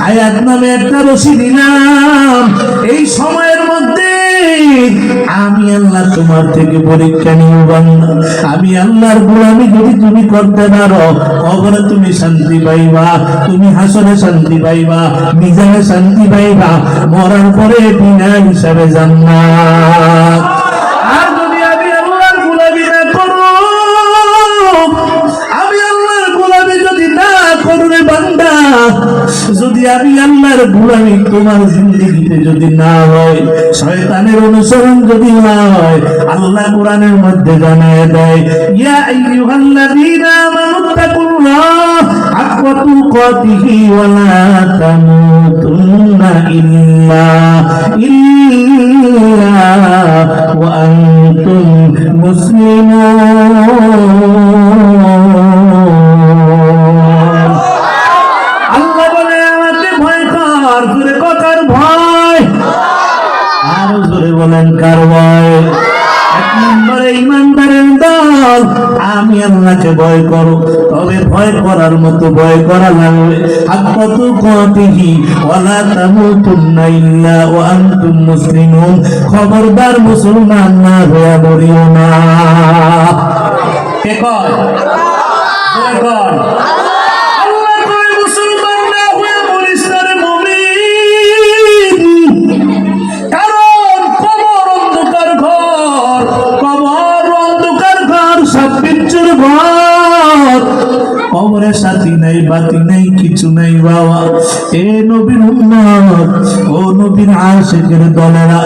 হায়াত নামে একটা রশি দিলাম, এই সময়ের মধ্যে আমি আল্লাহ তোমার থেকে পরীক্ষা নিব বান্দা। আমি আল্লাহর গোলামি যদি তুমি করতে পারো, কবরে তুমি শান্তি পাইবা, তুমি হাসরে শান্তি পাইবা, মিজানে শান্তি পাইবা, মরার পরে বিনা হিসাবে জান্নাত। আর যদি আমি আল্লাহর গোলামি না করো, আমি আল্লাহর গোলামি যদি না করো রে বান্দা, যদি আমি আল্লাহর গোলামি তোমার জিন্দেগিতে যদি না হয়, শয়তানের অনুসরণ যদি না হয়, আল্লাহ কোরআনের মধ্যে জানায় দেয়, ইয়া আইয়ুহাল্লাযীনা আমানুত্তাকুল্লাহ হাক্কা তুকাতিহি ওয়া লা তামুতুন্না ইল্লা ওয়া আনতুম মুসলিমুন। বলেন কার ভয়? এক নম্বরে ইমানদারের দল, আমি আল্লাহকে ভয় করো, তবে ভয় করার মতো ভয় করা লাগবে। হাক্কা তুকাতিহি ওয়া লা তামুতুন্না ইল্লা ওয়া আনতুম মুসলিমুন। খবরদার মুসলমান না হয়ে মরিও না। কে কয়? কে কয়? কবরের সাথী নাই, বাতি নাই, কিছু নাই বাবা। এ নবীর উম্মত, ও নবীর আশিকের দলেরা,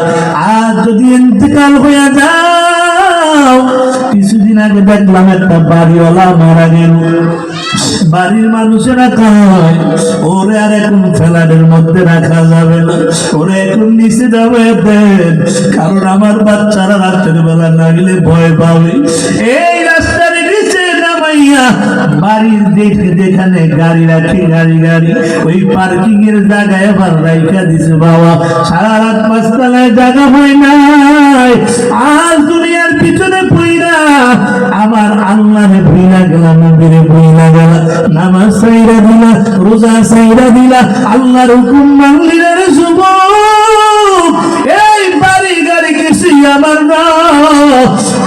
আজ যদি ইন্তেকাল হয়ে যাও, কিছুদিন আগে দেখলাম একটা বাড়িওয়ালা মারা গেল, বাড়ির মানুষেরা কয় ওরে আর এখন ফ্ল্যাটের মধ্যে রাখা যাবে না, ওরে এখন নিচে যাবে দেন, কারণ আমার বাচ্চারা রাতের বেলা না গেলে ভয় পাবে। এই রাস্তার নিচে নামাইয়া বাড়ির যেখানে গাড়ি রাখি, গাড়ি ওই পার্কিং এর জায়গায় আবার রাইখা দিছে বাবা। সারা রাত পাঁচতলায় জায়গা হয় নাই। আজ দুনিয়ার পিছনে পইরা আমার আল্লাহরে ভুইলা গেলা, নবীরে ভুইলা গেলা, নামাজ সাইরা দিলা, রোজা সাইরা দিলা, আল্লাহর হুকুম মানলি না রে যুবক। এই বাড়ি গাড়ি কিছু আমার না,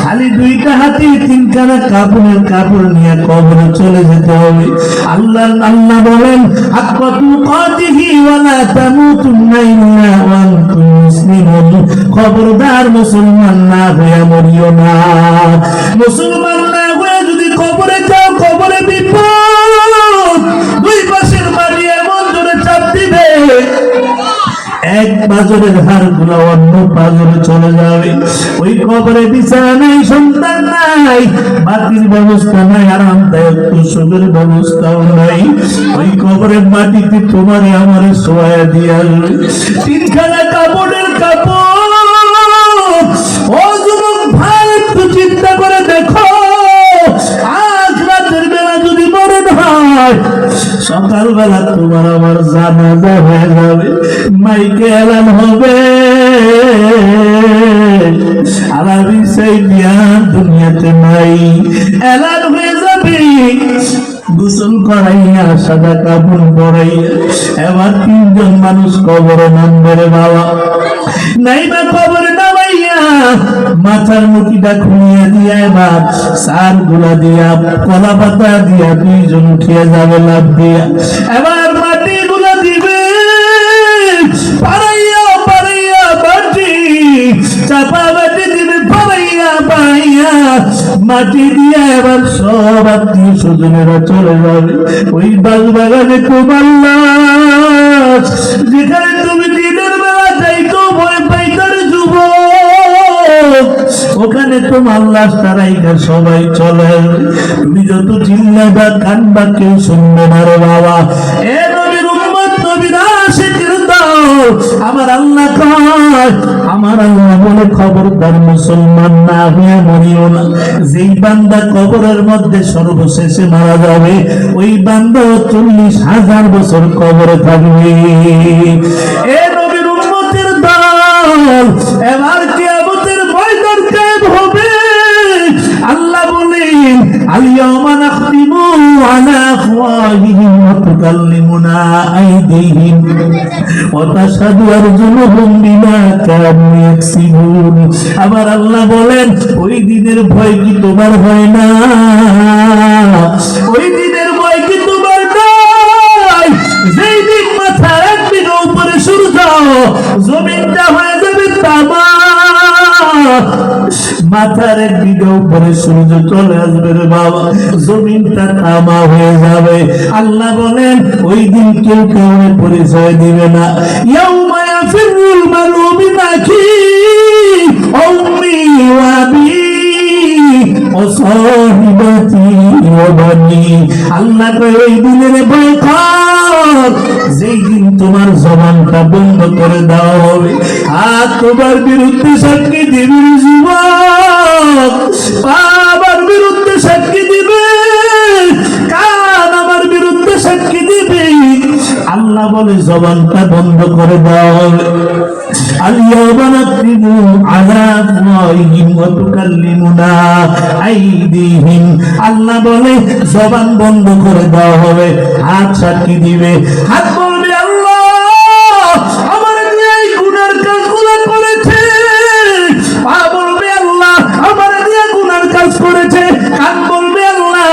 খালি দুইটা হাতে তিনখানা কাপড় নিয়ে কবরে চলে যেতে হবে। আল্লাহ বলেন হাক্কা তুকাতিহি ওয়া লা তামুতুন্না ইল্লা ওয়া আনতুম মুসলিমুন। খবরদার মুসলমান না হয়ে মরিও না। মুসলমান না হয়ে যদি কবরে যাও, কবরে বিপদ। দুই পাশের মাটি এমন জোরে চাপ দিবে, এক পাজরের হাড় গুলো অন্য পাজরে চলে যাবে। ওই কবরে বিছানা নাই, সন্তান নাই, বাতির ব্যবস্থা নাই, আরামদায়ক সুখের ব্যবস্থাও নাই। ওই কবরের মাটিতে তোমারে আমারে শোয়া দিয়ে আসবে তিনখানা কাপড়ের কাপড়। ও যুবক ভাই, একটু চিন্তা করে দেখো, আজ রাতের বেলা যদি মরণ হয়, সকালবেলা তোমার আমার জানাজা হয়ে যাবে, মাইকে এলান হবে, আলাবি সেই দুনিয়াতে নাই, এলান হয়ে যাবে। গোসল করাইয়া, সাদা কাপড় পরাইয়া এবার তিনজন মানুষ কবরে নামবে রে বাবা। নাইবা কবরে নামাইয়া মাথার মুঠিটা খুলিয়া দিয়া এবার সার গুলা দিয়া, কলা পাতা দিয়া দুইজন উঠিয়া যাবে লাভ দিয়া। এবার মাটি গুলা দিবে, পাড়াইয়া পাড়াইয়া মাটি, চাপা মাটি দিবে, পাড়াইয়া মাটি দিয়া এবার সব আত্মীয় স্বজনেরা চলে যাবে ওই বাগ বাগানে তোমার লাশ, যেখানে তুমি দিনের বেলা যাইতো ভয় পাইতার যুবক, ওখানে তোমার লাশ তারাইকা সবাই চলে আসবে। তুমি যত চিল্লাবা কানবা, কেউ শুনবে না রে বাবা। এ নবীর উম্মত, নবীর আশিকের দল, আমার আল্লাহ কয়, আমার আল্লাহ বলে খবরদার মুসলমান না হয়ে মরিও না। যেই বান্দা কবরের মধ্যে সর্বশেষে মারা যাবে, ওই বান্দা 40,000 বছর কবরে থাকবে। এ নবীর উম্মতের দল, এবার কিয়ামতের ময়দান কায়েম হবে। আল্লাহ বলেন, আল-ইয়াওমা নাখতিমু আলা আফওয়াহিহিম ওয়া তুকাল্লিমুনা আইদিহিম ওয়া তাশহাদু আরজুলুহুম বিমা কানু ইয়াকসিবুন। আবার আল্লাহ বলেন ওই দিনের ভয় কি তোমার হয় না? ওই দিনের ভয় কি তোমার নাই? যেই দিন মাথা একদিন উপরে সূর্য, জমিনটা হয়ে যাবে তামা। মাথার একদিকে উপরে সূর্য চলে আসবে রে বাবা, জমিনটা তামা হয়ে যাবে। আল্লাহ বলেন ওই দিন কেউ কাউকে পরিচয় দিবে না। ইয়াউমা ইয়াফিরুল মারউ মিন আখিহি ওয়া উম্মিহি ওয়া আবিহি ওয়া সাহিবাতিহি ওয়া বানিহি। আল্লাহ কয় ওই দিনের ভয় কর যেই দিন তোমার জবানটা বন্ধ করে দেওয়া হবে, আর তোমার বিরুদ্ধে সাক্ষী দিবে যুবক, আমার বিরুদ্ধে সাক্ষী দিবে, কান আমার বিরুদ্ধে সাক্ষী দিবে। আল্লাহ বলে জবানটা বন্ধ করে দেওয়া হবে। আল-ইয়াওমা নাখতিমু আলা আফওয়াহিহিম ওয়া তুকাল্লিমুনা আইদিহিম। আল্লাহ বলে জবান বন্ধ করে দেওয়া হবে, হাত সাক্ষী দিবে। হাত বলবে আল্লাহ আমার দিয়ে এই গুনার কাজগুলো করেছে, পা বলবে আল্লাহ আমার দিয়ে গুনার কাজ করেছে, কান বলবে আল্লাহ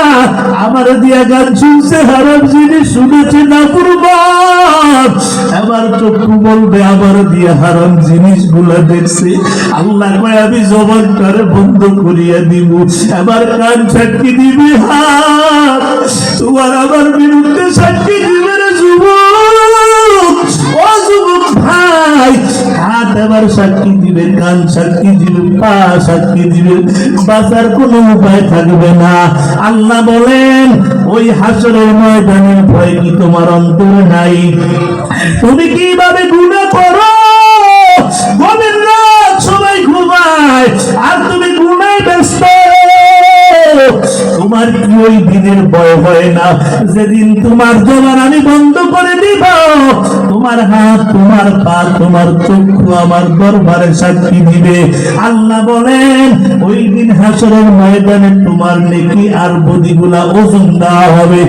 আমার দিয়া গান শুনছে, হারাম জিনিস শুনেছে, না কুরবান। এবার চক্ষু বলবে আমার দিয়া হারাম জিনিসগুলা দেখছে। আল্লাহ কয় আমি জবানটারে বন্ধ করিয়া দিব। এবার কান সাক্ষী দিবে, হাত তোমার আমার বিরুদ্ধে সাক্ষী দিবে রে যুবক, ও যুবক ভাই। হাত এবার সাক্ষী দিবে, কান সাক্ষী দিবে, পা সাক্ষী দিবে, বাঁচার কোনো উপায় থাকবে না। আল্লাহ বলেন ওই হাসরের ময়দানের ভয় কি তোমার অন্তরে নাই? তুমি কিভাবে গুনাহ করো, গভীর রাত সবাই ঘুমায় আর তুমি গুনায় ব্যস্ত। তোমার কি ওই দিনের ভয় হয় না যেদিন তোমার জবান আমি বন্ধ করে দিব? তোমার হাত, তোমার পা, তোমার চক্ষু আমার দরবারে সাক্ষী দিবে। আল্লাহ বলেন ওই দিন হাসরের ময়দানে তোমার নেকি আর বদিগুলা ওজন দেওয়া হবে।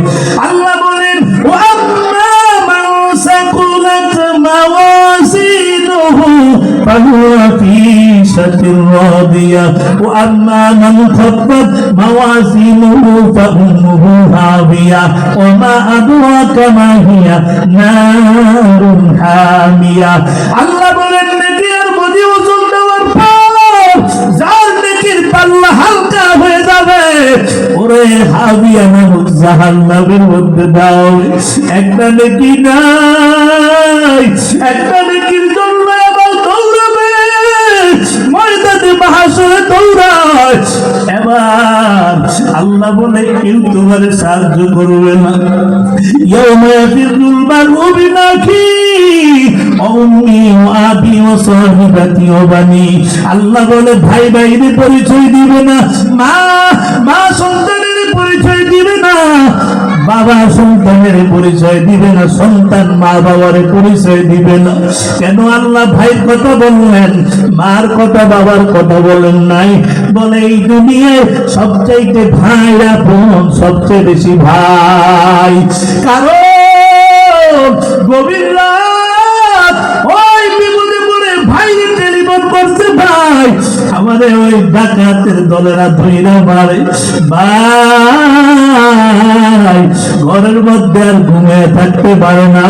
আল্লাহ বলেন ও আম্মা মান সাকুলাত মাওয়াজিনুহু ফাহুয়া ফি শাতির রাদিয়া ওয়া আম্মা মান খাফফাত মাওয়াজিনুহু ফাউম্মুহু হাবিয়া ওয়া মা আদরাকা মা হিয়া নারুন হামিয়া। আল্লাহ বলেন নেকি আর বদি ওজন দেওয়ার পর যার নেকির পাল্লা হালকা হয়ে যাবে ওরে হাবিয়া নামক জাহান্নামের মধ্যে দাও। একটা নেকি নাই, একটা নেকির জন্য আবার দৌড়াবে, ময়দানে মাহশরে দৌড়ায়। এবার আল্লাহ বলে কেউ তোমার সাহায্য করবে না। ইয়াউমা ইয়াফিরুল মারউ মিন আখিহি ওয়া উম্মিহি ওয়া আবিহি ওয়া সাহিবাতিহি ওয়া বানিহি। আল্লাহ বলে ভাই ভাইরে পরিচয় দিবে না, মা মা সন্তানের পরিচয় দিবে না, বাবা সন্তানের পরিচয় দিবে না, সন্তান মা বাবার পরিচয় দিবে না। কেন আল্লাহ ভাইয়ের কথা বললেন, মার কথা, বাবার কথা বলেন নাই? বলে এই দুনিয়ায় সবচাইতে ভাই আপন, সবচেয়ে বেশি ভাই। কারণ গভীর রাত ওই বিপদে পড়ে ভাই টেলিফোন করছে, ভাই আমাদের ওই ডাকাতের দলেরা ধইরা মারে, ভাই ঘরের মধ্যে আর ঘুমিয়ে থাকতে পারে না,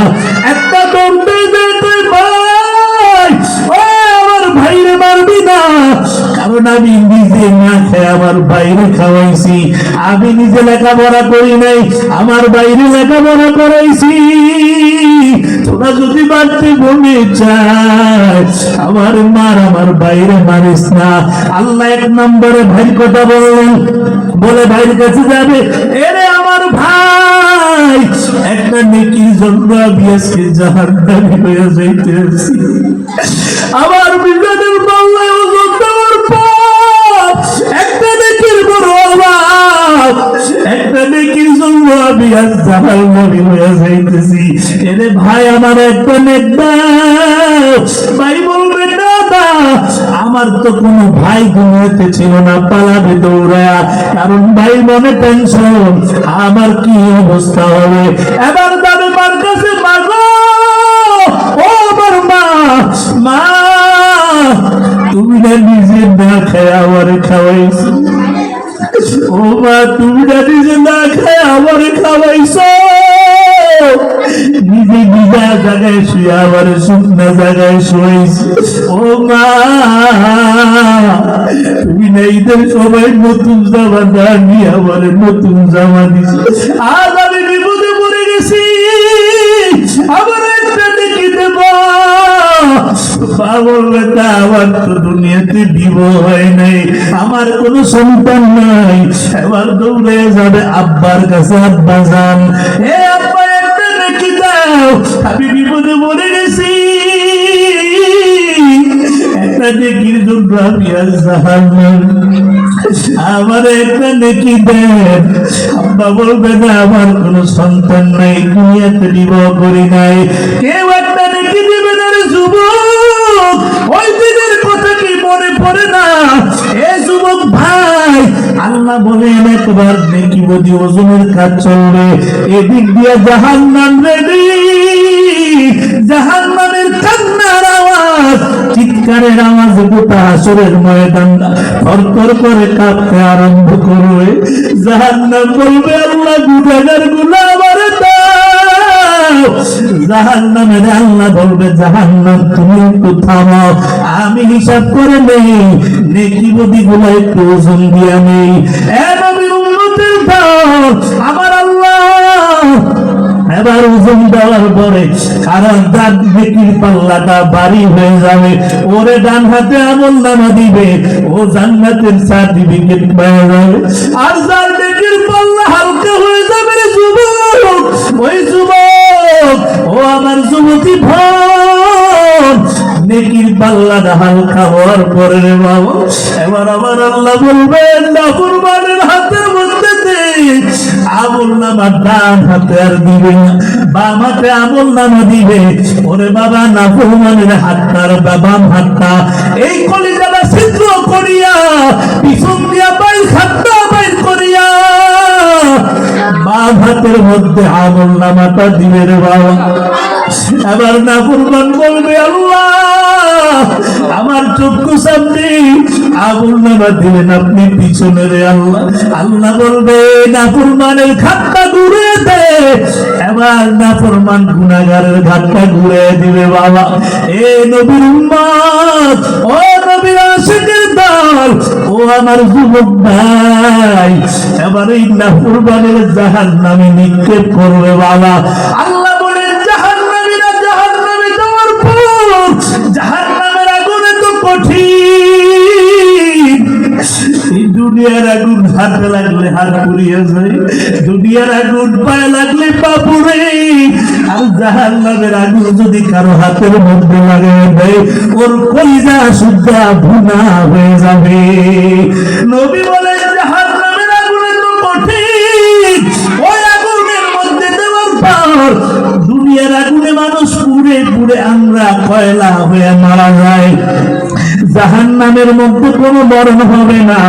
একটা দৌড়ে যেতে, ভাই ও আমার ভাইরে মারবি না। কারণ আমি নিজে না খেয়ে আমার বাইরে খাওয়াইছি, আমি নিজে লেখাপড়া করি নাই, আমার বাইরে লেখাপড়া করাইছি। তোরা যদি বাড়তে মনে চায় আমার মার, আমার বাইরে মারিস না। আল্লাহ এক নম্বরে ভাইয়ের কথা বললেন, বলে ভাইয়ের কাছে যাবে, এরে আমার ভাই একটা নেকির জন্য আমি আজকে জাহান্নামী হয়ে যাইতেছি। আমার বিজানের পাল্লায় ওজন দেওয়ার পর একটা নেকির বড় অভাব, একটা নেকির জন্য আমি আজ জাহান্নামী হয়ে যাইতেছি। এরে ভাই আমার একটা নেক দাও। ভাই বলবে না বান্দা আমার তো কোনো ভাই দুনিয়াতে ছিল না, পালাবে দৌড়ায়া, কারণ ভাই মনে টেনশন আমার কি অবস্থা হবে। এবার দাবি মার কাছে, মাগো ও আমার মা, মা তুমি না নিজে না খেয়ে আমার খাওয়াইছো, ও মা তুমি না নিজে না খেয়ে আমার খাওয়াইছো, নিজে নিজা জায়গায় শুয়ে আবার শুকনা জায়গায় শুয়েছি, ও মা তুমি না ঈদের সবাই নতুন জামা দাঁড়ি আবার নতুন জামা দিছো, আজ আমি বিপদে পড়ে গেছি, আবার একটা দেখি দেব। বলবে তা আমার তো দুনিয়াতে বিবাহ হয় নাই, আমার কোন সন্তান নাই, এবার দৌড়ে যাবে আব্বার কাছে, আব্বা যান, এ আব্বা একটা দেখি দাও, আমি বিপদে পড়ে গেছি, একটা দেখির জন্য আমি আর জাহান্নাম, আমার একটা নেকি দেন। আব্বা বলবে না আমার কোন সন্তান নাই, দুনিয়াতে বিবাহ করি নাই, কেউ একটা নেকি দিবে না রে যুবক, ওই দিনের কথা কি মনে পড়ে না? এ যুবক ভাই, আল্লাহ বলেন একবার নেকি বদি ওজনের কাজ চলবে, এদিক দিয়ে জাহান্নাম রেডি, জাহান্নামের কান্নার আওয়াজ, চিৎকারের আওয়াজ গোটা হাসরের ময়দান থরথর করে কাঁপতে আরম্ভ করবে। জাহান্নাম বলবে আল্লাহ গুনাহগার গুনাহ আমারে দাও, জাহান্নামের আল্লাহ বলবে জাহান্নাম তুমি একটু থামো, আমি হিসাব করে নেই, নেকি বদি গুলো একটু ওজন দিয়া নেই। এ নবীর উম্মতের দল, আমার আল্লাহ এবার ওজন দেওয়ার পরে কারণ তার নেকির পাল্লাটা ভারী হয়ে যাবে, ওরে ডান হাতে আমল নামা দিবে, ও জান্নাতের সার্টিফিকেট পেয়ে যাবে, আর যার নেকির পাল্লা হালকা হয়ে যাবে রে যুবক, ওই যুবক, ও আমার যুবতী ভাই, নেকির পাল্লাটা হালকা হওয়ার পরে রে বাবা, এবার আমার আল্লাহ বলবেন নাফরমানের হাতের মধ্যে আমল নামা ডান হাতে আর দিবে না, বাম হাতে আমল নামা দিবে, ওরে বাবা নাফরমানের হাতটার বাম হাতটা এই কলিজাটা ছিদ্র করিয়া পিছন দিয়া বাইর হাতটা বাইর করিয়া বাম হাতের মধ্যে আমল নামাটা দিবে রে বাবা। এবার নাফরমান বলবে আল্লাহ আমার চক্ষু সামনে আমল নামা দিলেন আপনি পিছনে রে আল্লাহ, আল্লাহ বলবে নাফরমানের ঘাটটা ঘুরে দে, এবার নাফরমান গুনাহগারের ঘাটটা ঘুরে দিবে বাবা। এ নবীর উম্মত, ও নবীর আশিকের দল, ও আমার যুবক ভাই, এবার এই নাফরমানের জাহান্নামে নিক্ষেপ করবে বাবা। আল্লাহ বলেন জাহান্নামীরা জাহান্নামে যাওয়ার পর জাহান্নামের আগুনে তো কঠিন, এই দুনিয়ার আগুন হাতে লাগলে হাত পুড়িয়ে যায়, দুনিয়ার আগুন পায়ে লাগলে পা পুড়ে, আর জাহান্নামের আগুন যদি কারো হাতের মধ্যে লাগায় দেয় ওর কলিজা সুদ্ধা ভুনা হয়ে যাবে। নবী বলেন জাহান্নামের আগুনে তো কঠিন, ওই আগুনের মধ্যে দেওয়ার পর দুনিয়ার আগুনে মানুষ পুড়ে পুড়ে আমরা কয়লা হয়ে মারা যায়, জাহান্নামের মধ্যে কোনো মরণ হবে না,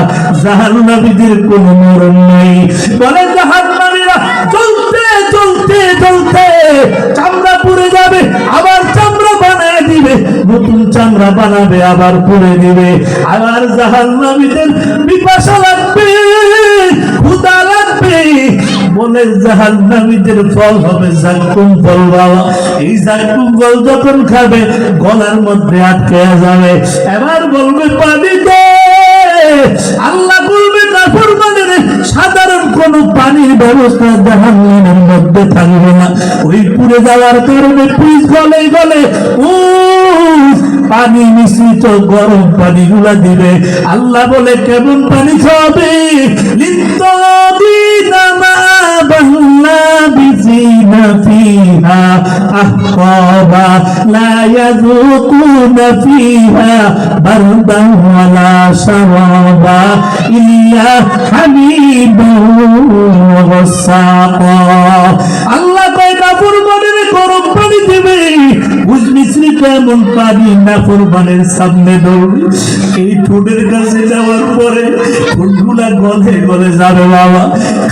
জাহান্নামীদের কোনো মরণ নেই। বলে জাহান্নামীরা চলতে চলতে চলতে চামড়া পুড়ে যাবে, আবার চামড়া বানায় দিবে, নতুন চামড়া বানাবে আবার পুড়ে দিবে, আবার জাহান্নামীদের পিপাসা লাগবে, ক্ষুধা লাগবে, বলে জাহান্নামীদের ফল হবে জাক্কুম ফল বাবা, এই জাক্কুম ফল যখন খাবে গলার মধ্যে আটকে যাবে, এবার বলবে পানি দে, আল্লাহ বলবে নাফরমানের সাধারণ কোন পানির ব্যবস্থা জাহান্নামের মধ্যে থাকবে না, ওই পুড়ে যাওয়ার কারণে পিস গলে গলে পানি মিশ্রিত গরম পানি গুলা দিবে। আল্লাহ বলে কেমন পানি খাবে, فيها أحقابا لا يذوقون فيها بردا ولا شرابا إلا حميما وغساقا। আল্লাহ কয় নাফরমানের গরম পানি দিবে, মিশ্রিত কেমন পানি নাফরমানের সামনে দৌড়ে, এই ঠোঁটের কাছে যাওয়ার পরে ঠোঁটগুলা গলে গলে যাবে বাবা,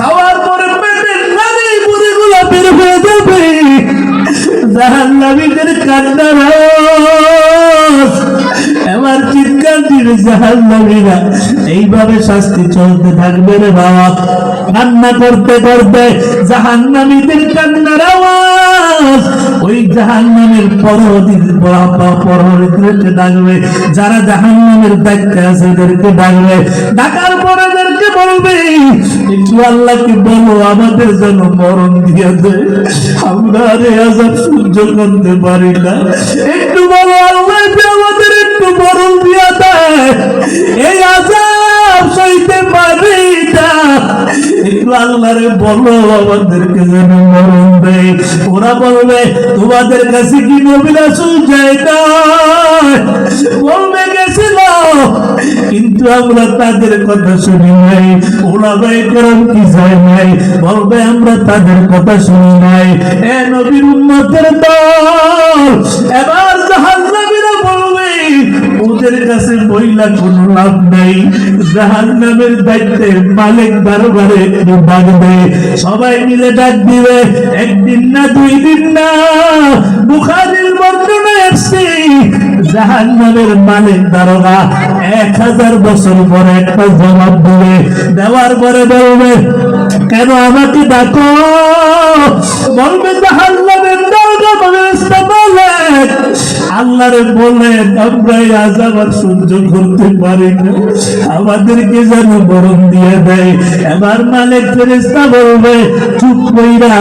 খাওয়ার পরে পেটের নারী মুড়িগুলো বের হয়ে যাবে, জাহান্নামীদের কান্নার আওয়াজ, এবার চিৎকার দিবে জাহান্নামীরা। এইভাবে শাস্তি চলতে থাকবে রে বাবা। কান্না করতে করতে জাহান্নামীদের কান্নার আওয়াজ ওই জাহান্নামের পরহরিদেরকে ডাকবে, যারা জাহান্নামের দায়িত্বে আছে এদেরকে ডাকবে, ডাকার পরে এদেরকে বলবে একটু আল্লাহকে বলো আমাদের যেন মরণ দিয়ে দেয়, আমরা আর এই আযাব সহ্য করতে পারি না, একটু বলো আল্লাহ আমাদের একটু মরণ দিয়ে দেয়, এই আযাব সইতে পারি না, একটু আল্লাহরে বলো আমাদেরকে যেন মরণ দেয়। ওরা বলবে তোমাদের কাছে কি নবী রাসূল যায় না, বলবে গেছিল কিন্তু আমরা তাদের কথা শুনি নাই, ওলামায়ে কেরাম কি যায় নাই, বলবে আমরা তাদের কথা শুনি নাই। এ নবীর উম্মতের দল, এবার জাহান্নামীরা বলবে ওদের কাছে বইলা কোনো লাভ নাই, জাহান্নামের দায়িত্বে মালিক দরবারে একটু ডাকবে, সবাই মিলে ডাক দিবে, একদিন না দুই দিন না, বুখারীর বর্ণনায় আসছে জাহান্নামের মালিক দারোগা 1000 বছর পরে একটা জবাব দিবে, দেওয়ার পরে বলবে কেন আমাকে ডাকো, বলবে জাহান্নামের দারোগা ফেরেশতা বলেন আল্লাহরে বলেন আমরা এই আযাব আর সহ্য করতে পারি না, আমাদেরকে যেন মরণ দিয়ে দেয়। এবার মালিক ফেরেশতা বলবে চুপ কইরা,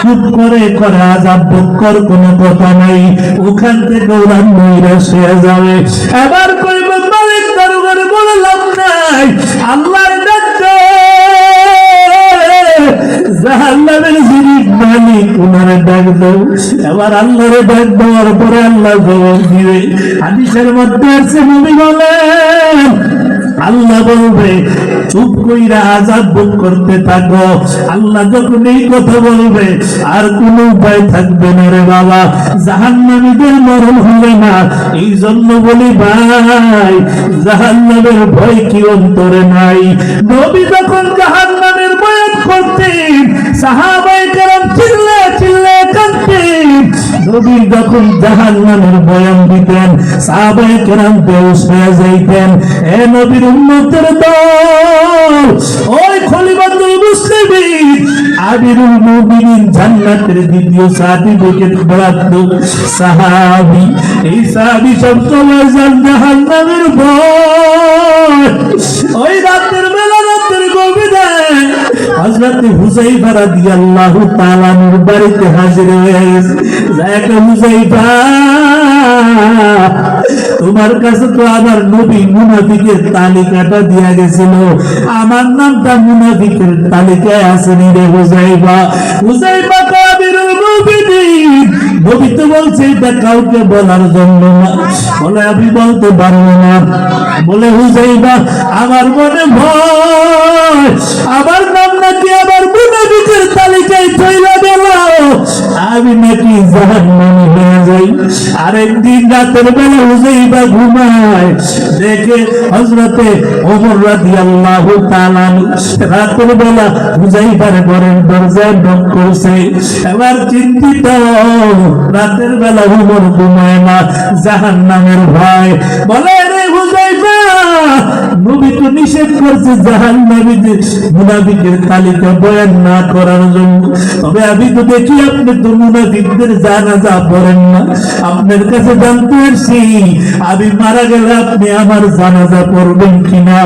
চুপ করে করে আযাব ভোগ কর, কোনো কথা নাই, ওখান থেকে ওরা নৈরাশ হয়ে যাবে। এবার কইবে মালিক দারোগার বললাম নাই, আল্লাহর ডাকতে জাহান্নামের যিনি মালিক ওনারে ডাক দাও, এবার আল্লাহরে ডাক দেওয়ার পরে আল্লাহ জবাব দিবে। হাদিসের মধ্যে আছে নবী বলেন আল্লাহ বলবে চুপ কইরা আযাব ভোগ করতে থাকো, আল্লাহ যখন এই কথা বলবে আর কোনো উপায় থাকবে না রে বাবা, জাহান্নামীদের মরণ হবে না। এই জন্য বলি ভাই জাহান্নামের ভয় কি অন্তরে নাই? নবী যখন জাহান্নামের বয়ান করতেন সাহাবায়ে কেরাম চিল্লা চিল্লা কাঁদতেন, নবী যখন জাহান্নামের বয়ান দিতেন সাহাবায়ে কেরাম বেহুশ হয়ে যাইতেন। এ নবীর উম্মতের দল, ওই খলিফাতুল মুসলিমিন আমিরুল মুমিনিন জান্নাতের দ্বিতীয় সার্টিফিকেট প্রাপ্ত সাহাবী, এই সাহাবী সব সময় জাহান্নামের ভয়, ওই রাতের বেলা রাতের গভীরে হযরত হুযায়ফা রাদিয়াল্লাহু তাআলা নূর বাড়িতে হাজির হয়ে গেছে। যাকে হুযায়ফা তোমার কাছে তো আমার নবী মুনাফিকের তালিকাটা দিয়া গেছিল, আমার নামটা মুনাফিকের তালিকায় আসেনি রে হুযায়ফা। হুযায়ফা আমিরুল মুমিনিন, নবী তো বলছে এটা কাউকে বলার জন্য না, বলে আমি বলতে পারবো না। বলে হুযায়ফা আমার মনে ভয় আমার নাম নাকি আবার মুনাফিকের তালিকায় চলে গেল, আমি নাকি জাহান্নামে হয়ে যাই। আরেকদিন রাতের বেলা হুযায়ফা ঘুমায়, দেখে হযরতে ওমর রাদিয়াল্লাহু তাআলা রাতের বেলা হুযায়ফার ঘরের দরজায় নক করছে। এবার চিন্তিত, রাতের বেলা ওমর ঘুমায় না, জাহান্নামের ভয়। বলে রে হুযায়ফা নবী তো নিষেধ করছে জাহান্নামীদের মুনাফিকের তালিকা বয়ান না করার জন্য, তবে আমি তো দেখি আপনি তো মুনাফিকদের জানাজা পড়েন না, আপনার কাছে জানতে আসছি আমি মারা গেলে আপনি আমার জানাজা পড়বেন কিনা।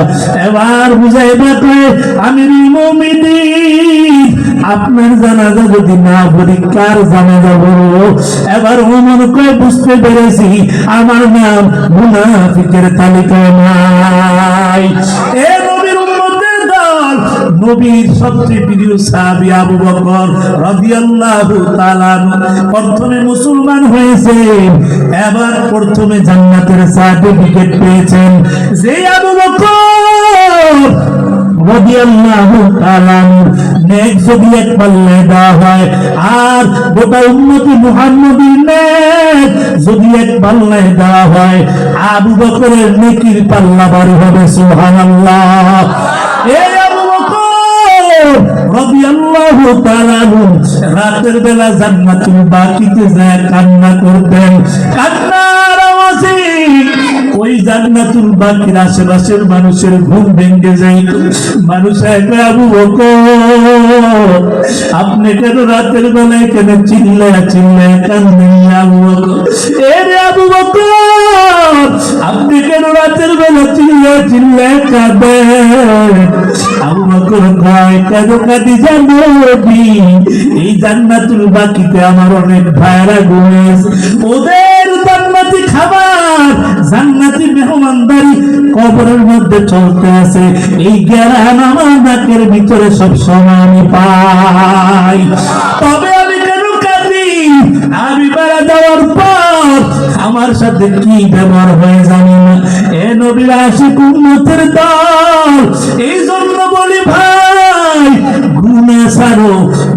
এবার হুযায়ফা কয় আমিরুল মুমিনিন আপনার জানাজা যদি না পড়ি কার জানাজা পড়বো? এবার ওমর কয় বুঝতে পেরেছি আমার নাম মুনাফিকের তালিকায় নাই। এ নবীর উম্মতের দল, নবীর সবচেয়ে প্রিয় সাহাবী আবু বকর রাদিয়াল্লাহু তাআলা প্রথমে মুসলমান হয়েছেন, এবার প্রথমে জান্নাতের সার্টিফিকেট পেয়েছেন। যে আবু বকর রাদিয়াল্লাহু তাআলা নেক যদি এক পাল্লায় দেওয়া হয় আর গোটা উম্মতি মুহাম্মদীর নেক যদি এক পাল্লায় দেওয়া হয়, আবু বকরের নেকির পাল্লা ভারী হবে। সুবহানাল্লাহ। এই আবু বকর রাদিয়াল্লাহু তাআলা রাতের বেলা জান্নাতুল বাকিতে যায় কান্না করতেন। কান্নার আওয়াজে ওই জান্নাতুল বাকির আশেপাশের মানুষের ঘুম ভেঙে যাইত। মানুষ একে আবু বকর আপনি কেন রাতের বেলায় কেন চিল্লায় চিল্লায় কান্দেন? আবু বকর এরে আবু বকর আপনি কেন রাতের বেলা চিল্লায় চিল্লায় কাঁদেন? আবু বকর কয় কেন কাঁদি জানো? এই জান্নাতুল বাকিতে আমার অনেক ভাইরা ঘুমিয়েছে, ওদের জান্নাতি খাবার জান্নাতি মেহমানদারি কবরের মধ্যে চলতে আছে। এই জ্ঞান আমার নাকের ভিতরে সব সময় আমি পাই। তবে আমি কেন কাঁদি? আমি মারা যাওয়ার পর আমার সাথে কি ব্যবহার হয়ে জানি না। এ নবীর আশিক উম্মতের দল, এই জন্য বলি ভাই গুনাহ ছাড়ো,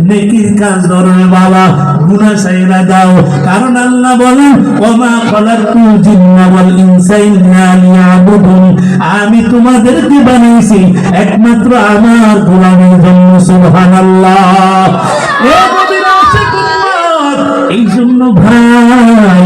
নেকির কাজ ধরো বাবা, গুনাহ ছাইরা দাও। কারণ আল্লাহ বলেন ওমা খালাকুল জিন্না ওয়াল ইনসা ইল্লা লিয়াবুদুন, আমি তোমাদেরকে বানাইছি একমাত্র আমার গোলামের জন্য। সুবহানাল্লাহ। এ নবীর আশিক উম্মত, এই জন্য ভাই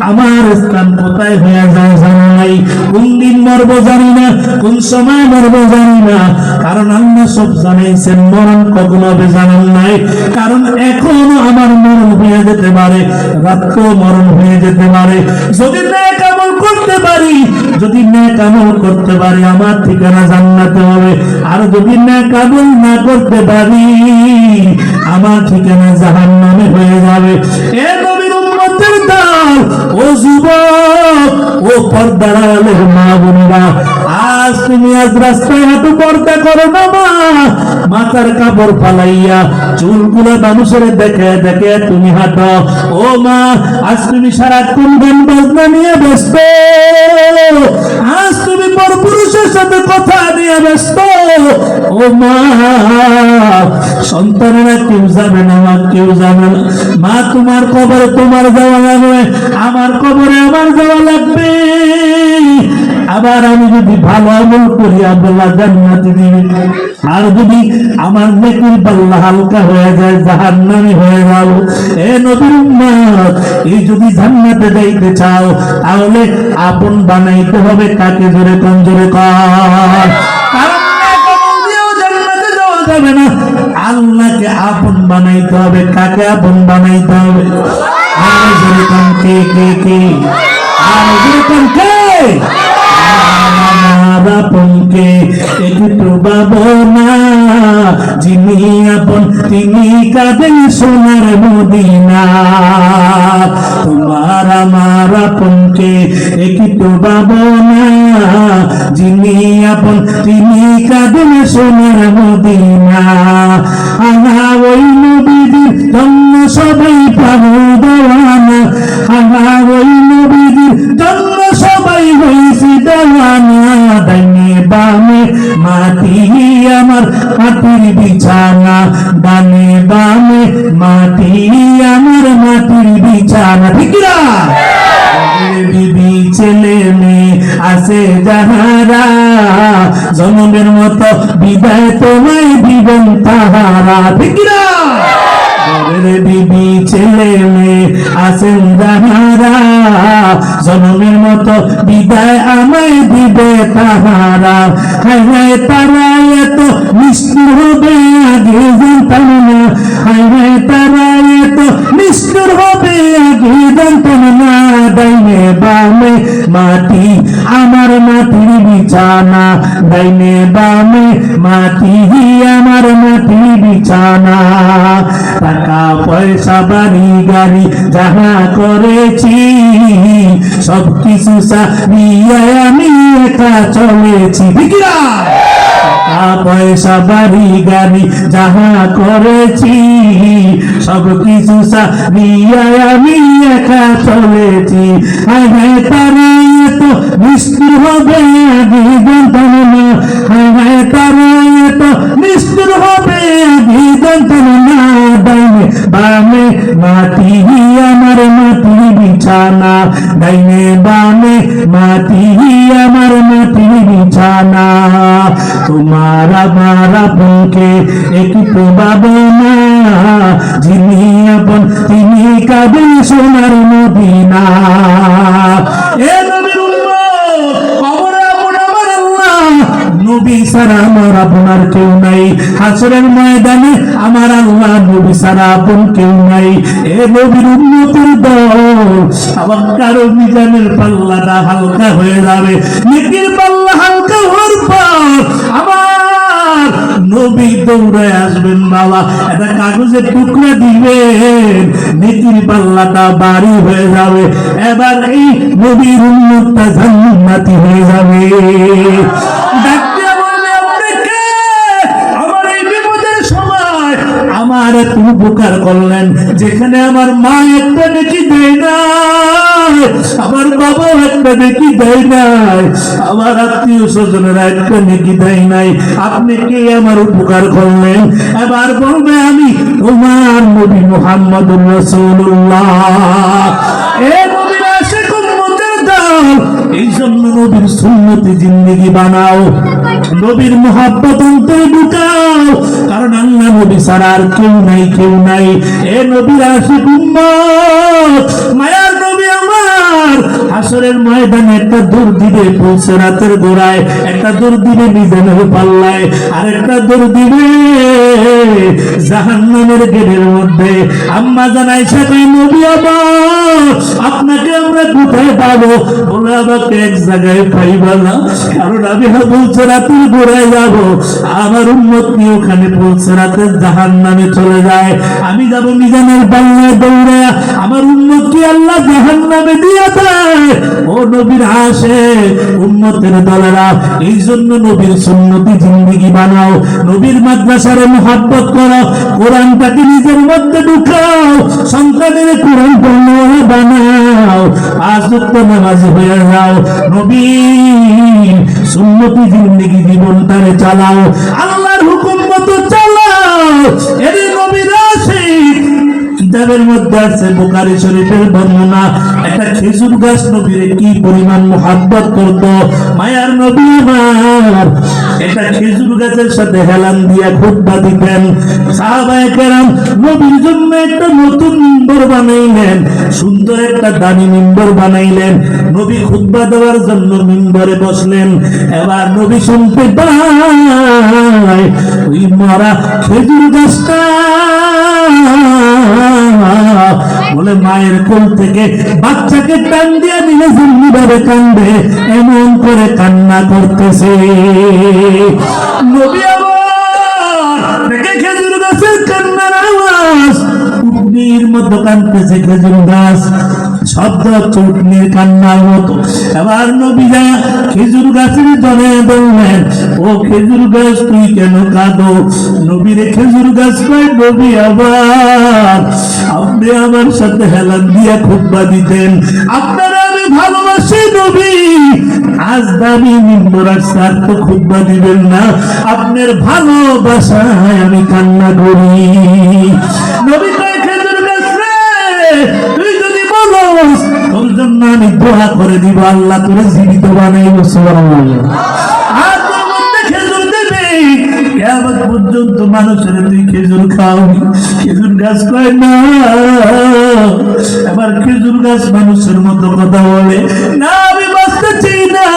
আমার স্থান কোথায় হয়ে যায় জানি নাই, কোন দিন মরবো জানি না, কোন সময় মরবো জানি না। কারণ আল্লাহ সব জানাইছেন, মরণ কখন হবে জানান নাই। কারণ এখনো আমার মরণ হয়ে যেতে পারে, রাত্রেও মরণ হয়ে যেতে পারে। যদি নেক আমল করতে পারি, যদি নেক আমল করতে পারি আমার ঠিকানা জান্নাতে হবে। আর যদি নেক আমল না করতে পারি আমার ঠিকানা জাহান্নামে হয়ে যাবে। এ নবীর উম্মতের দল, ও যুবক, ও পর্দার আলের মা বোনেরা, আজ তুমি আজ রাস্তায় হাঁটু পর্দা করো না মা, মাথার কাপড় ফালাইয়া চুলগুলো মানুষের দেখে দেখে তুমি হাঁটো। ও মা, আজ তুমি সারাক্ষণ গান বাজনা নিয়ে ব্যস্ত, আজ তুমি পরপুরুষের সাথে কথা নিয়ে ব্যস্ত। ও মা, সন্তানেরা কেউ যাবে না, মা কেউ যাবে না। মা তোমার কবরে তোমার যাওয়া লাগবে, আমার কবরে আমার যাওয়া লাগবে। আবার আমি যদি ভালো আমল করি আল্লাহ জান্নাতে দিবে, আর যদি আমার নেকির পাল্লা হালকা হয়ে যায় জাহান্নামী হয়ে যাব। এ নবীর উম্মত, এই যদি জান্নাতে যাইতে চাও তাহলে আপন বানাইতে হবে কাকে? জোরে কোন, জোরে কর। যাবে না, আল্লাহকে আপন বানাইতে হবে। কাকে আপন বানাইতে হবে? আর জোরে কোন, কে কে কে? আর জোরে কোন, কে? আমার আপনকে একটু ভাবনা, যিনি আপন তিনি কাঁদেন সোনার মদিনা। তোমার আমার আপনকে একটু ভাবনা, যিনি আপন তিনি কাঁদেন সোনার মদিনা। আনা ওই নবীর জন্য সবাই পাবো দেওয়ানা, আনা ওই নবীর জন্য সবাই হয়েছি দেওয়ানা। ডাইনে বামে মাটি আমার মাটির বিছানা, ডানে বামে মাটি আমার মাটির বিছানা। ঠিক না? বিবি ছেলে মেয়ে আছে যাহারা, জন্মের মতো বিদায় তোমায় দিবেন তাহারা। ঠিক না? বিবি ছেলে মেয়ে আছেন যাহারা, জন্মের মতো বিদায় আমায় দিবে তাহারা। হায় হায় তারা এত নিষ্ঠুর হবে আগে জানতাম না, হায় হায় তারা এত নিষ্ঠুর হবে আগে জানতাম না। ডাইনে বামে মাটি আমার মাটির বিছানা, ডাইনে বামে মাটি আমার মাটির বিছানা। টাকা পয়সা বাড়ি গাড়ি যাহা করেছি সব কিছু সারিয়ে আমি একা চলেছি। বিকিরা টাকা পয়সা বাড়ি গাড়ি যাহা করেছি সব কিছু সারিয়ে আমি একা চলেছি। হায় হায় তারা এত নিষ্ঠুর হবে আগে জানতাম না, হায় হায় তারা এত নিষ্ঠুর হবে আগে জানতাম না। ডাইনে বামে মাটি আমার মাটির বিছানা, ডাইনে বামে মাটি আমার মাটির বিছানা। তোমার আমার আপনকে একটু ভাবনা, যিনি আপন তিনি কাঁদেন সোনার মদিনা। এ নবীর উম্মত, কবরে আপন আমার আল্লাহ, নবী ছাড়া আমার আপনার কেউ নাই। হাসরের ময়দানে আমার আল্লাহ, নবী ছাড়া আপন কেউ নাই। এ নবীর উম্মতের দল, আবার কারো মিজানের পাল্লাটা হালকা হয়ে যাবে, নেকির পাল্লা হালকা হওয়ার পর আমার নবী দৌড়ায় আসবেন, বাবা একটা কাগজের টুকরা দিবেন, নেকির পাল্লাটা বাড়ি হয়ে যাবে। এবার এই নবীর উম্মতটা জান্নাতি হয়ে যাবে। আমার এত উপকার করলেন, যেখানে আমার মা একটা নেকি দেয় না, আমার বাবা একটা নেকি দেয় নাই, আমার আত্মীয় স্বজনেরা একটা নেকি দেয় নাই, আপনি কে আমার উপকার করলেন? এবার বলবে আমি তোমার নবী মুহাম্মদুর রাসূলুল্লাহ। এ নবীর আশিক উম্মতের দল, এই জন্য নবীর সুন্নতি জিন্দেগি বানাও, নবীর মুহাব্বত অন্তরে ঢুকাও, কারণ আল্লাহ নবী ছাড়া আর কেউ নাই, কেউ নাই। এ নবীর আশিক উম্মত, মায়ার নবী আমার হাসরের ময়দানে একটা দৌড় দিবে পুলসিরাতের গোড়ায়, একটা দৌড় দিবে মিজানের পাল্লায়, আর একটা দৌড় দিবে জাহান্নামের গেটের মধ্যে। আম্মা জানাই সাথে নবী আমার আপনাকে আমরা কোথায় পাবো? বলে আমাকে এক জায়গায় পাইবা না, কারণ আমি পুলসিরাতের গোড়ায় যাব, আমার উম্মত নিয়ে ওখানে পুলসিরাতের জাহান্নামে চলে যায়, আমি যাব মিজানের পাল্লায় দৌড়ে, আমার উম্মত কি আল্লাহ জাহান্নামে দিয়ে দেয়? ও নবীর আশিক উম্মতের দলেরা, এই জন্য নবীর সুন্নতি জিন্দেগি বানাও, নবীর মাদ্রাসার মুহাব্বত করো, কোরআনটাকে নিজের মধ্যে ঢুকাও, সন্তানের কোরআন পড়ানো বানাও, পাঁচ ওয়াক্ত নামাজি হয়ে যাও, নবীর সুন্নতি জিন্দেগি জীবনটারে চালাও, আল্লাহর হুকুম মতো চালাও। এর নবীর আশিক কিতাবের মধ্যে আছে, বুখারী শরীফের বর্ণনা, একটা খেজুর গাছ নবীরে কি পরিমাণ মুহাব্বত করত মায়ার নবী আমার, একটা খেজুর গাছের সাথে হেলান দিয়া খুতবা দিতেন। সাহাবায়ে কেরাম নবীর জন্য একটা নতুন মিম্বর বানাইলেন, সুন্দর একটা দামি মিম্বর বানাইলেন, নবী খুতবা দেওয়ার জন্য মিম্বরে বসলেন। এবার নবী শুনতে পায় ওই মরা খেজুর গাছটা বলে মায়ের কোল থেকে বাচ্চাকে টান দিয়ে নিলে যেমনি ভাবে কান্দে এমন করে কান্না করতেছে। নবী আবার দেখে খেজুর গাছের কান্নার আওয়াজ, উটনির মতো কান্দতেছে খেজুর গাছ, শব্দ চুটনির কান্নার মতো। এবার নবী যা খেজুর গাছের দলে বললেন, ও খেজুর গাছ তুই কেন কাঁদো? নবীরে খেজুর গাছ কয়, নবী আবার আপনি আমার সাথে হেলান দিয়া খুতবা দিতেন, আপনারা আমি ভালোবাসি নবী, আজ দামি মিম্বর আর তো খুতবা দিবেন না, আপনার ভালোবাসায় আমি কান্না করি। নবী কয়, খেজুর গাছ রে তুই যদি বলস তোর জন্য আমি দোয়া করে দিব, আল্লাহ তোরে জীবিত বানাইব, সুবহানাল্লাহ। আর তোর মধ্যে খেজুর দেবে, কিয়ামত পর্যন্ত মানুষের তুই খেজুর খাওয়াবি। খেজুর গাছ কয় না। এবার খেজুর গাছ মানুষের মতো কথা বলে, না আমি বাঁচতে চাই না,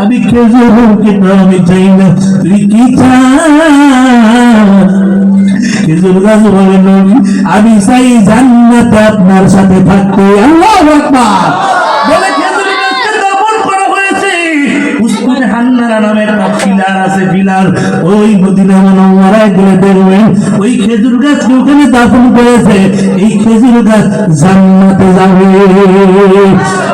আমি খেজুর কিন্তু আমি চাই না, তুই কি চাস? খেজুর গাছ বলে, নবী আমি চাই জান্নাতে আপনার সাথে থাকতে। আল্লাহু আকবার বলে খেজুর গাছকে দাফন করা হয়েছে। উসমানে হান্নারা নামে একটা ফিলার আছে, ফিলার ওই মদিনা মুনাওয়ারায় গেলে দেখবেন ওই খেজুর গাছকে ওখানে দাফন করেছে। এই খেজুর গাছ জান্নাতে যাবে।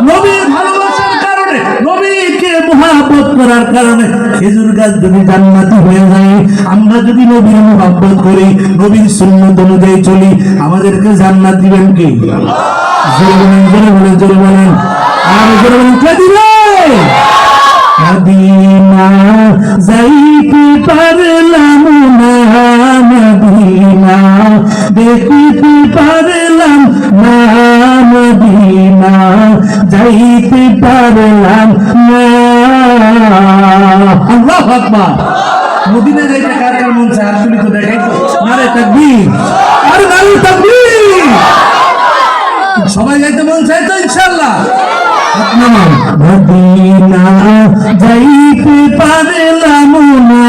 নবীর ভালোবাসার কারণে, নবীকে মুহাব্বত করার কারণে খেজুর গাছ যদি জান্নাতি হয়ে যায়, আমরা যদি নবীর মুহাব্বত করি, নবীর সুন্নাত অনুযায়ী চলি, আমাদেরকে জান্নাত দিবেন কে? জোরে বলেন, জোরে বলেন, আর জোরে বলেন, কে দিবে? মদিনা যাইতে পারলাম না, মদিনা দেখিতে পারলাম না, মদিনা না যাইতে পারলাম না। আল্লাহু আকবার। মদিনা যাইতে কার কার মন চায়? আর তুমি তো দেখাই তো। নারে তাকবীর, আরে নারে তাকবীর। সবাই যাইতে মন চায় তো ইনশাআল্লাহ। মদিনা যাইতে পারলাম না,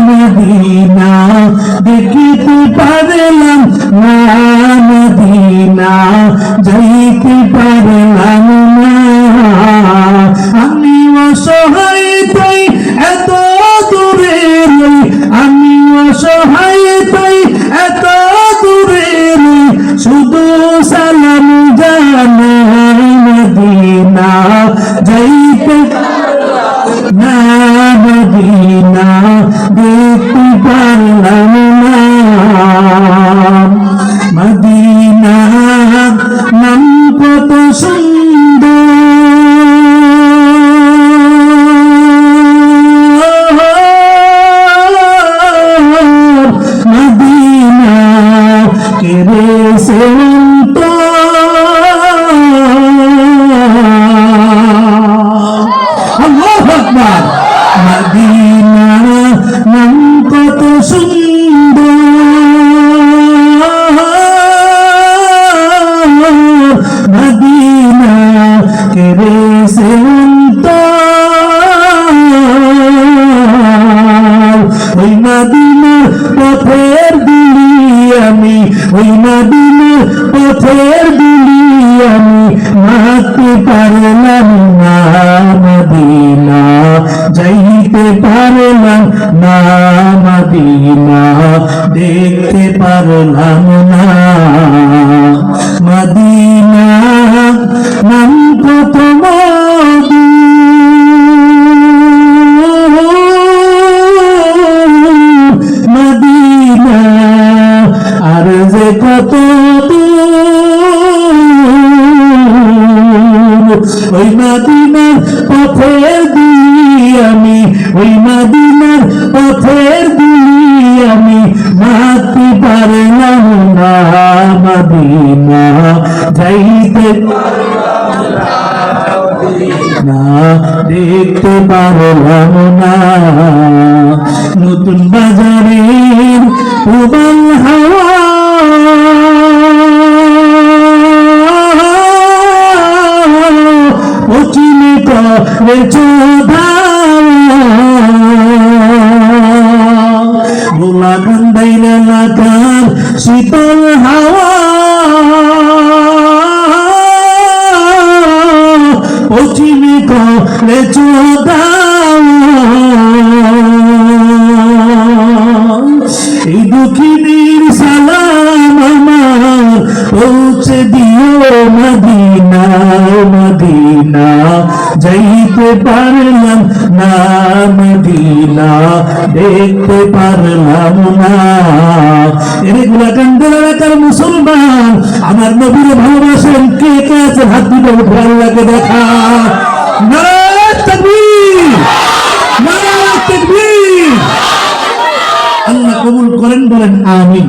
মদিনা দেখিতে পারলাম না, মদিনা যাইতে পারলাম না। আমি অসহায় তাই এত দূরে রই, আমি অসহায় তাই এত দূরে রই, শুধু সালাম জানাই মদিনা যাইতে না, মদিনা দেখতে পারলাম না। মদিনা নাম কত সুন্দর, মদিনা কেড়েছে মদিনা নাম কত সুন্দর, মদিনা কেড়েছে ওই মদিনার পথের দুলি আমি, ওই মদিনার পথের দুলি আমি মারতে পারলাম না, মদিনা যাইতে পারলাম না, মদিনা দেখতে পারলাম না। মদিনা নাম কত মধু, মদিনা আর যে কত ওই মদিনার পথের দুলি আমি, ওই মদিনার পথের দুলি আমি মারতে পারলাম না, মদিনা যাইতে না দেখতে পারলাম না। নতুন বাজারের উবাল হাওয়া পশ্চিমে করে গোলা গন্ধাইল এলাকার শীতল হাওয়া পশ্চিমে করে এই দক্ষিণের সালাম আমার পৌঁছে দিও মদিনা, মদিনা যাইতে পারলাম না, মদিনা দেখতে পারলাম না। এরে গোলাকান্দের এলাকার মুসলমান আমার নবীর ভালোবাসেন কে কে আছে? হাত দিতে উঠে আল্লাহকে দেখা। নারে তাকবীর, নারে তাকবীর। আল্লাহ কবুল করেন, বলেন আমিন।